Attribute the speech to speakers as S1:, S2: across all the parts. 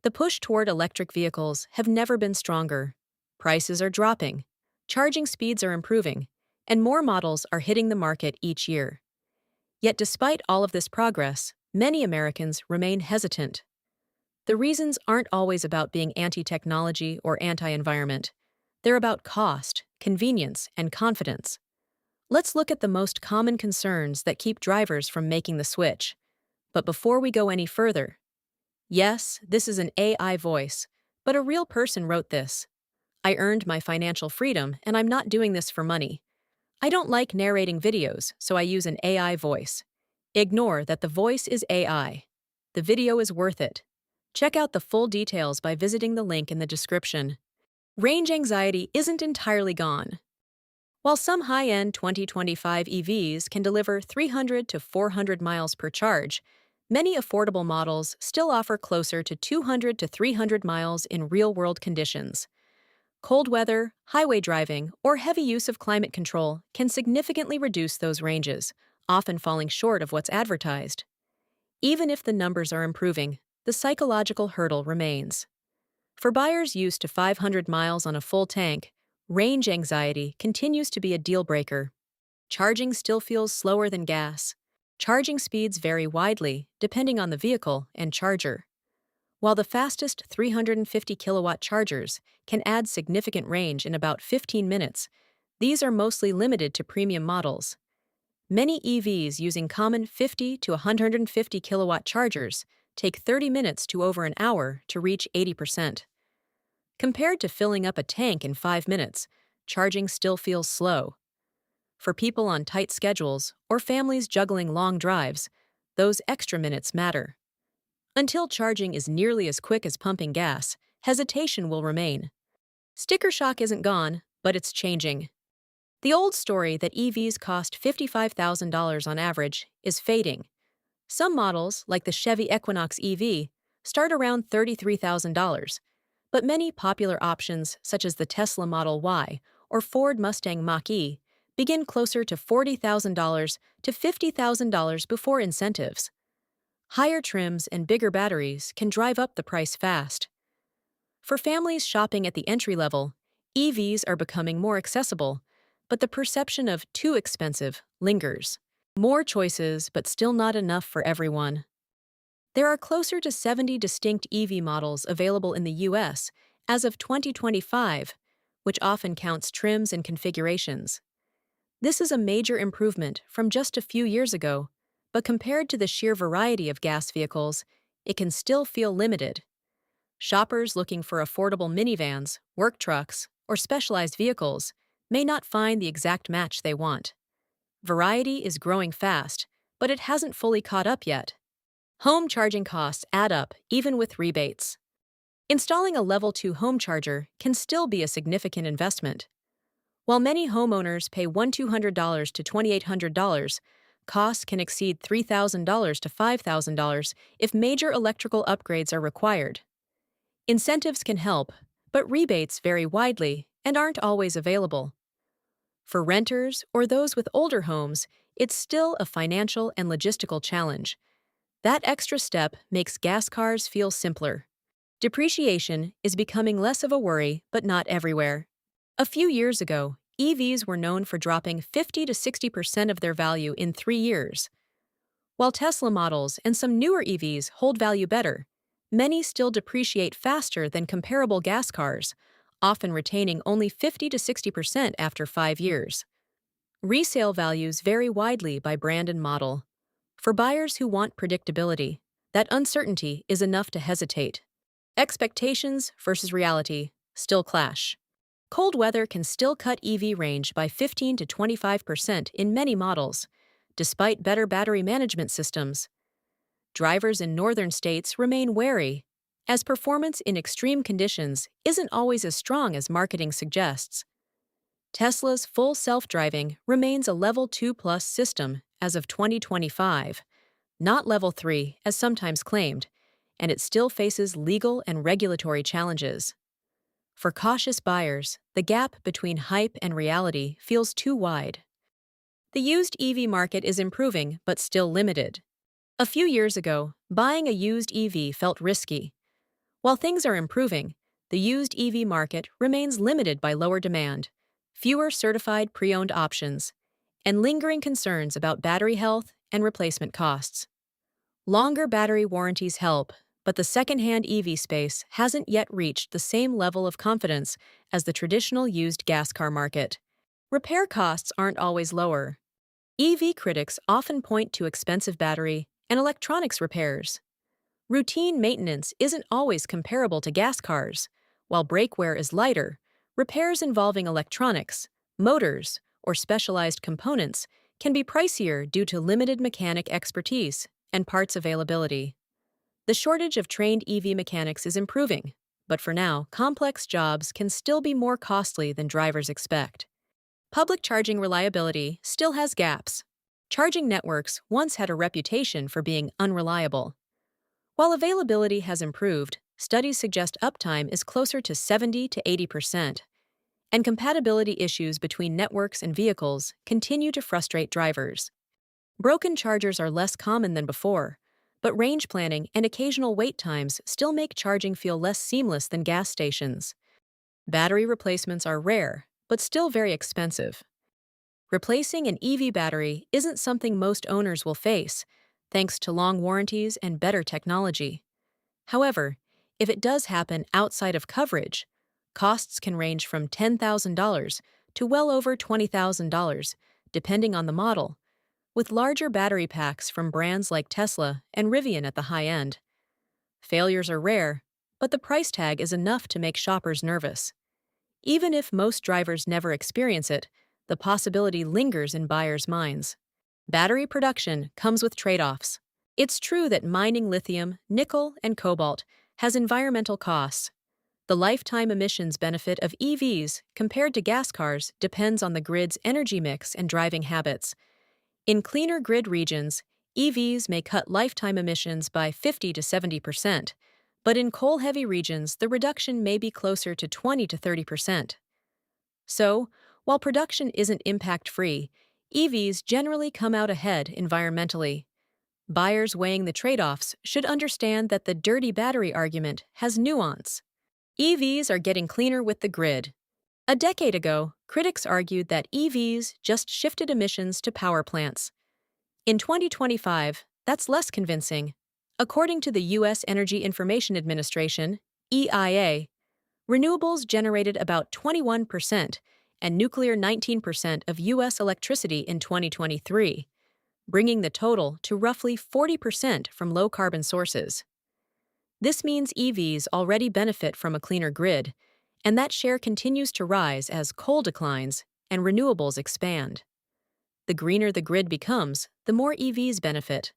S1: The push toward electric vehicles have never been stronger. Prices are dropping, charging speeds are improving, and more models are hitting the market each year. Yet despite all of this progress, many Americans remain hesitant. The reasons aren't always about being anti-technology or anti-environment. They're about cost, convenience, and confidence. Let's look at the most common concerns that keep drivers from making the switch. But before we go any further, yes, this is an AI voice, but a real person wrote this. I earned my financial freedom, and I'm not doing this for money. I don't like narrating videos, so I use an AI voice. Ignore that the voice is AI. The video is worth it. Check out the full details by visiting the link in the description. Range anxiety isn't entirely gone. While some high-end 2025 EVs can deliver 300 to 400 miles per charge, many affordable models still offer closer to 200 to 300 miles in real-world conditions. Cold weather, highway driving, or heavy use of climate control can significantly reduce those ranges, often falling short of what's advertised. Even if the numbers are improving, the psychological hurdle remains. For buyers used to 500 miles on a full tank, range anxiety continues to be a deal-breaker. Charging still feels slower than gas. Charging speeds vary widely, depending on the vehicle and charger. While the fastest 350 kilowatt chargers can add significant range in about 15 minutes, these are mostly limited to premium models. Many EVs using common 50 to 150 kilowatt chargers take 30 minutes to over an hour to reach 80%. Compared to filling up a tank in 5 minutes, charging still feels slow. For people on tight schedules or families juggling long drives, those extra minutes matter. Until charging is nearly as quick as pumping gas, hesitation will remain. Sticker shock isn't gone, but it's changing. The old story that EVs cost $55,000 on average is fading. Some models, like the Chevy Equinox EV, start around $33,000, but many popular options, such as the Tesla Model Y or Ford Mustang Mach-E, begin closer to $40,000 to $50,000 before incentives. Higher trims and bigger batteries can drive up the price fast. For families shopping at the entry level, EVs are becoming more accessible, but the perception of too expensive lingers. More choices, but still not enough for everyone. There are closer to 70 distinct EV models available in the US as of 2025, which often counts trims and configurations. This is a major improvement from just a few years ago, but compared to the sheer variety of gas vehicles, it can still feel limited. Shoppers looking for affordable minivans, work trucks, or specialized vehicles may not find the exact match they want. Variety is growing fast, but it hasn't fully caught up yet. Home charging costs add up even with rebates. Installing a Level 2 home charger can still be a significant investment. While many homeowners pay $1,200 to $2,800, costs can exceed $3,000 to $5,000 if major electrical upgrades are required. Incentives can help, but rebates vary widely and aren't always available. For renters or those with older homes, it's still a financial and logistical challenge. That extra step makes gas cars feel simpler. Depreciation is becoming less of a worry, but not everywhere. A few years ago, EVs were known for dropping 50 to 60% of their value in 3 years. While Tesla models and some newer EVs hold value better, many still depreciate faster than comparable gas cars, often retaining only 50 to 60% after 5 years. Resale values vary widely by brand and model. For buyers who want predictability, that uncertainty is enough to hesitate. Expectations versus reality still clash. Cold weather can still cut EV range by 15 to 25% in many models, despite better battery management systems. Drivers in northern states remain wary, as performance in extreme conditions isn't always as strong as marketing suggests. Tesla's full self-driving remains a Level 2 Plus system as of 2025, not Level 3 as sometimes claimed, and it still faces legal and regulatory challenges. For cautious buyers, the gap between hype and reality feels too wide. The used EV market is improving but still limited. A few years ago, buying a used EV felt risky. While things are improving, the used EV market remains limited by lower demand, fewer certified pre-owned options, and lingering concerns about battery health and replacement costs. Longer battery warranties help, but the second-hand EV space hasn't yet reached the same level of confidence as the traditional used gas car market. Repair costs aren't always lower. EV critics often point to expensive battery and electronics repairs. Routine maintenance isn't always comparable to gas cars. While breakware is lighter, repairs involving electronics, motors, or specialized components can be pricier due to limited mechanic expertise and parts availability. The shortage of trained EV mechanics is improving, but for now, complex jobs can still be more costly than drivers expect. Public charging reliability still has gaps. Charging networks once had a reputation for being unreliable. While availability has improved, studies suggest uptime is closer to 70 to 80%, and compatibility issues between networks and vehicles continue to frustrate drivers. Broken chargers are less common than before, but range planning and occasional wait times still make charging feel less seamless than gas stations. Battery replacements are rare, but still very expensive. Replacing an EV battery isn't something most owners will face, thanks to long warranties and better technology. However, if it does happen outside of coverage, costs can range from $10,000 to well over $20,000, depending on the model, with larger battery packs from brands like Tesla and Rivian at the high end. Failures are rare, but the price tag is enough to make shoppers nervous. Even if most drivers never experience it, the possibility lingers in buyers' minds. Battery production comes with trade-offs. It's true that mining lithium, nickel, and cobalt has environmental costs. The lifetime emissions benefit of EVs compared to gas cars depends on the grid's energy mix and driving habits. In cleaner grid regions, EVs may cut lifetime emissions by 50 to 70%, but in coal-heavy regions, the reduction may be closer to 20 to 30%. So, while production isn't impact-free, EVs generally come out ahead environmentally. Buyers weighing the trade-offs should understand that the dirty battery argument has nuance. EVs are getting cleaner with the grid. A decade ago, critics argued that EVs just shifted emissions to power plants. In 2025, that's less convincing. According to the U.S. Energy Information Administration, EIA, renewables generated about 21% and nuclear 19% of U.S. electricity in 2023, bringing the total to roughly 40% from low-carbon sources. This means EVs already benefit from a cleaner grid, and that share continues to rise as coal declines and renewables expand. The greener the grid becomes, the more EVs benefit.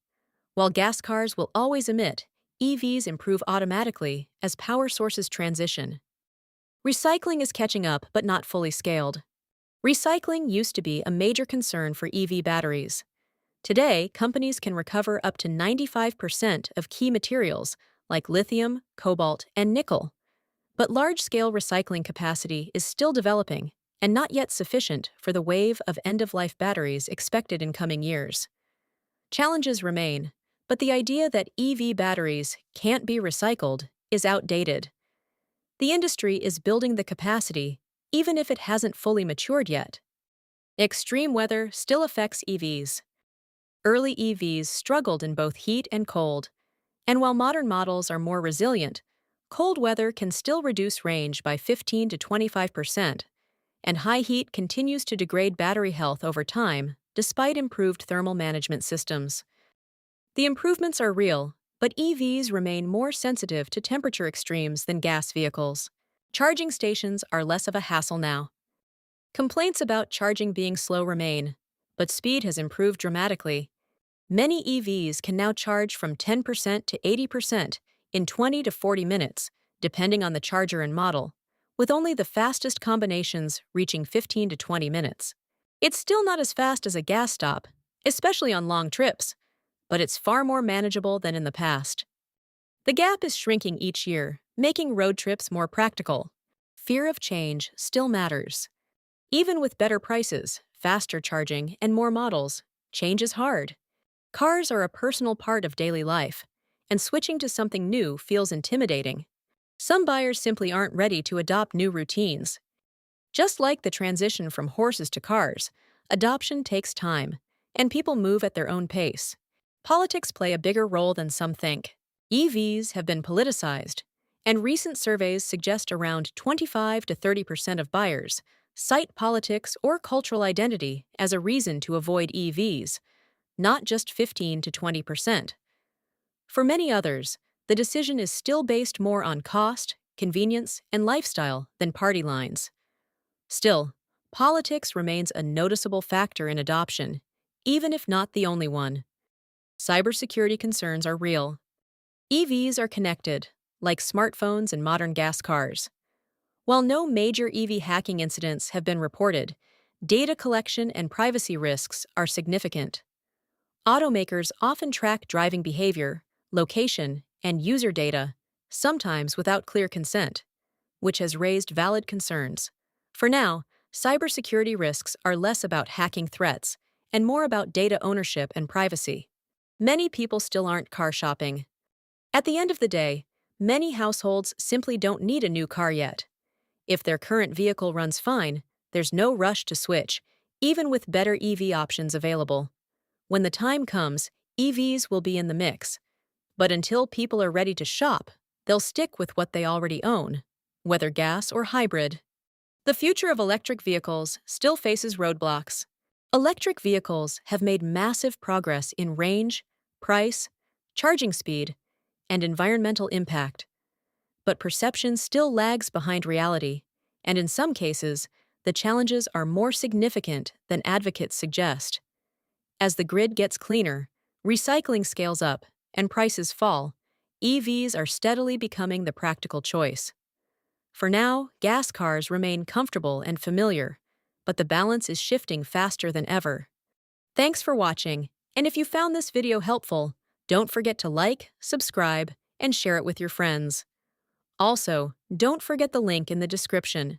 S1: While gas cars will always emit, EVs improve automatically as power sources transition. Recycling is catching up but not fully scaled. Recycling used to be a major concern for EV batteries. Today, companies can recover up to 95% of key materials like lithium, cobalt, and nickel. But large-scale recycling capacity is still developing and not yet sufficient for the wave of end-of-life batteries expected in coming years. Challenges remain, but the idea that EV batteries can't be recycled is outdated. The industry is building the capacity, even if it hasn't fully matured yet. Extreme weather still affects EVs. Early EVs struggled in both heat and cold, and while modern models are more resilient, cold weather can still reduce range by 15 to 25%, and high heat continues to degrade battery health over time despite improved thermal management systems. The improvements are real, but EVs remain more sensitive to temperature extremes than gas vehicles. Charging stations are less of a hassle now. Complaints about charging being slow remain, but speed has improved dramatically. Many EVs can now charge from 10% to 80% in 20 to 40 minutes, depending on the charger and model, with only the fastest combinations reaching 15 to 20 minutes. It's still not as fast as a gas stop, especially on long trips, but it's far more manageable than in the past. The gap is shrinking each year, making road trips more practical. Fear of change still matters. Even with better prices, faster charging, and more models, change is hard. Cars are a personal part of daily life, and switching to something new feels intimidating. Some buyers simply aren't ready to adopt new routines. Just like the transition from horses to cars, adoption takes time, and people move at their own pace. Politics play a bigger role than some think. EVs have been politicized, and recent surveys suggest around 25 to 30% of buyers cite politics or cultural identity as a reason to avoid EVs, not just 15 to 20%. For many others, the decision is still based more on cost, convenience, and lifestyle than party lines. Still, politics remains a noticeable factor in adoption, even if not the only one. Cybersecurity concerns are real. EVs are connected, like smartphones and modern gas cars. While no major EV hacking incidents have been reported, data collection and privacy risks are significant. Automakers often track driving behavior, location, and user data, sometimes without clear consent, which has raised valid concerns. For now, cybersecurity risks are less about hacking threats and more about data ownership and privacy. Many people still aren't car shopping. At the end of the day, many households simply don't need a new car yet. If their current vehicle runs fine, there's no rush to switch, even with better EV options available. When the time comes, EVs will be in the mix. But until people are ready to shop, they'll stick with what they already own, whether gas or hybrid. The future of electric vehicles still faces roadblocks. Electric vehicles have made massive progress in range, price, charging speed, and environmental impact. But perception still lags behind reality, and in some cases, the challenges are more significant than advocates suggest. As the grid gets cleaner, recycling scales up, and prices fall, EVs are steadily becoming the practical choice. For now, gas cars remain comfortable and familiar, but the balance is shifting faster than ever. Thanks for watching, and if you found this video helpful, don't forget to like, subscribe, and share it with your friends. Also, don't forget the link in the description